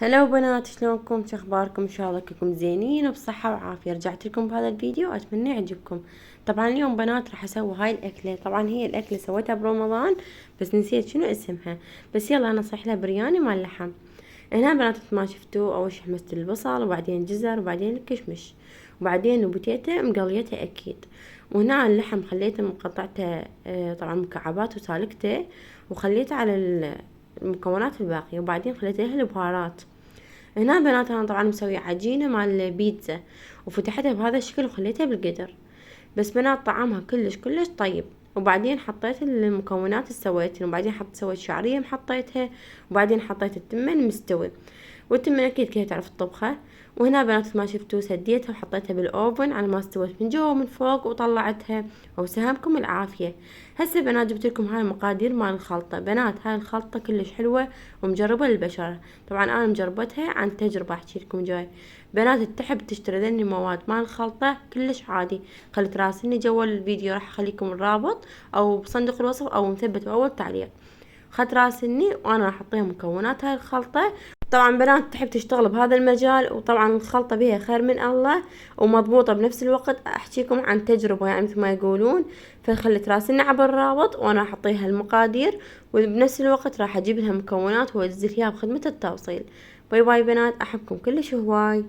هلا بنات، شلونكم؟ شو اخباركم؟ ان شاء الله كلكم زينين وبصحة وعافية. رجعت لكم بهذا الفيديو، اتمنى يعجبكم. طبعا اليوم بنات راح اسوي هاي الاكلة. طبعا هي الاكلة سويتها برمضان بس نسيت شنو اسمها، بس يلا انا صح لها برياني مال لحم. هنا بنات مثل ما شفتوا، اول شي حمست البصل وبعدين جزر وبعدين الكشمش وبعدين بوتيتا مقليتها اكيد. وهنا اللحم خليته مقطعته طبعا مكعبات وسالكته وخليته على المكونات الباقية، وبعدين خليت لها البهارات. هنا بنات انا طبعا مسوية عجينة مال بيتزا وفتحتها بهذا الشكل وخليتها بالقدر. بس بنات طعمها كلش طيب. وبعدين حطيت المكونات اللي سويتها، وبعدين سويت شعرية حطيتها، وبعدين حطيت التمن مستوي. والتمن اكيد كلها تعرف الطبخة. وهنا بنات ما شفتوا سديتها وحطيتها بالاوفن على ما استوت من جوا ومن فوق وطلعتها. وسهامكم العافية. هسه بنات جبت لكم هاي المقادير مال الخلطة. بنات هاي الخلطة كلش حلوة ومجربة للبشرة. طبعا انا مجربتها عن تجربة احكي لكم جاي. بنات تحب تشتري ذني المواد مال الخلطة كلش عادي. خلت راسلني جوا الفيديو، راح اخليكم الرابط او بصندوق الوصف او مثبت باول تعليق. خدت راسلني وانا راح احطيها مكونات هاي الخلطة. طبعا بنات تحب تشتغل بهذا المجال، وطبعا الخلطة بيها خير من الله ومضبوطة بنفس الوقت. احكيكم عن تجربة يعني مثل ما يقولون. فخلت راسلنا عبر الرابط وانا احطيها المقادير، وبنفس الوقت راح اجيب لها مكونات وانزل فيها بخدمة التوصيل. باي باي بنات، احبكم كلش هواي.